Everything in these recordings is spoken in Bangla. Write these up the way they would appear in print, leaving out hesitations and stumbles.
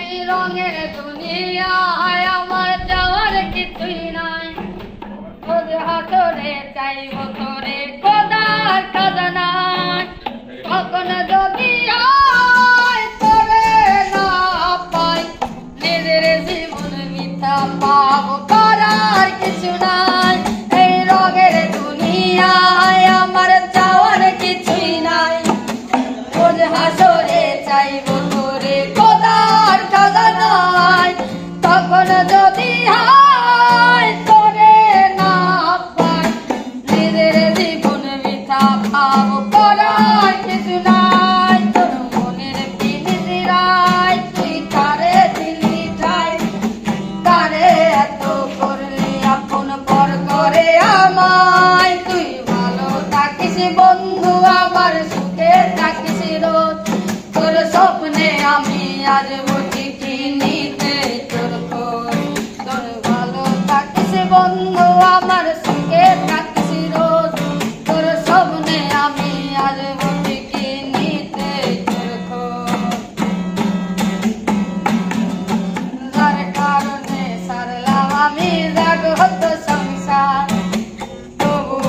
এই রঙের দুনিয়ায় আমার যাওয়ার কিছুই নাই, খোঁজ হাতরে চাইব তোরে খোদার খাজানায়। কখন যদি হয় তোরে না পাই, নিজের জীবন মিথ্যা পাবো, করার কিছু নাই। এই রঙের দুনিয়ায় আমার যাওয়ার কিছুই নাই, খোঁজ হাসরে চাইব তোরে খোদার খাজানায়। তখন যদি হয় তোরে না পাই, নিজের জীবন মিথ্যা পাবো, করার কিছু নাই। তোর মনের পিঞ্জিরায় তুই কারে দিলি ঠাই, কারে এত করলি আপন পর করে আমায়। তুই ভালো থাকিস বন্ধু আমার, সুখে থাকিস রোজ, তোর স্বপ্নে আমি আসবো ঠিকই নিতে তোর খোঁজ। তোর ভালো থাকিস বন্ধু আমার, সুখে থাকিস রোজ, তোর স্বপ্নে আমি আসবো ঠিকই নিতে তোর খোঁজ। যার কারণে সারলাম আমি জাগত সংসার, তবু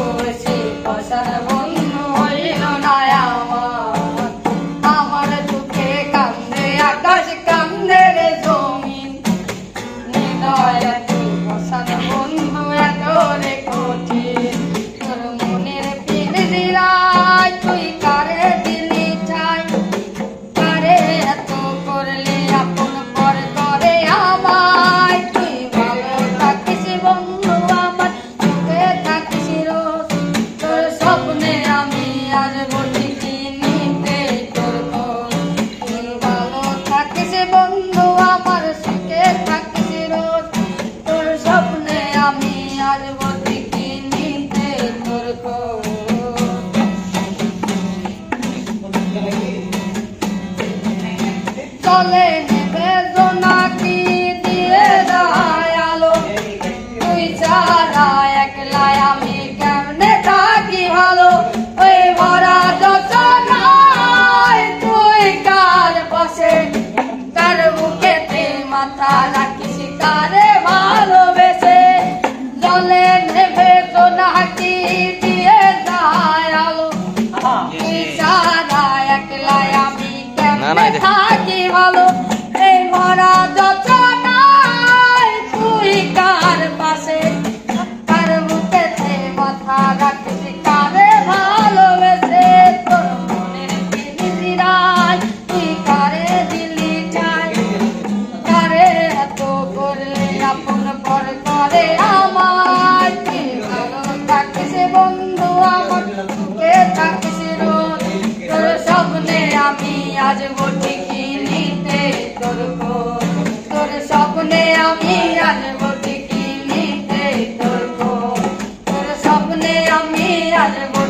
সে পশার বন্ধু হইল না আমার। আমার দুঃখে কান্দে আকাশ, কান্দে রে জমিন, হৃদয় তুই পশার বন্ধু এত রে কঠিন। তোর মনের পিঞ্জিরায় তুই কারে দিলি ঠাই, কারে এত করলি আপন পর করে আমায়। তুই ভালো থাকিস বন্ধু আমার, সুখে থাকিস রোজ, তোর স্বপ্নে আমি আসবো ঠিকই নিতে তোর খোঁজ। তুই ভালো থাকিস বন্ধু আমার, সুখে থাকিস রোজ, তোর স্বপ্নে আমি আসবো ঠিকই নিতে তোর খোঁজ। চলে নেবে জোনাকি দিয়ে যায় আলো, তুই ছাড়া একলাই আমি কেমনে থাকি ভালো। ওই ভরা যোচনায় তুই কার পাশে, কার বুকেতে মাথা রাখিস, কারে ভালোবেসে। জলে নেবে জোনাকি দিয়ে যায় আলো, তুই ছাড়া একলাই আমি কেমনে থাকি ভালো। এই ভরা যোচনায় তুই কার পাশে, কার বুকেতে মাথা রাখিস, কারে ভালোবেসে। তোর মনের পিঞ্জিরায় তুই কারে দিলি ঠাই, কারে এত করলি আপন পর করে আমায়। তুই ভালো থাকিস বন্ধু আমার, সুখে থাকিস রোজ, তোর স্বপ্নে আমি আসবো ঠিকই নিতে তোর খোঁজ। তোর স্বপ্নে আমি আসবো ঠিকই নিতে তোর খোঁজ, তোর স্বপ্নে আমি আসবো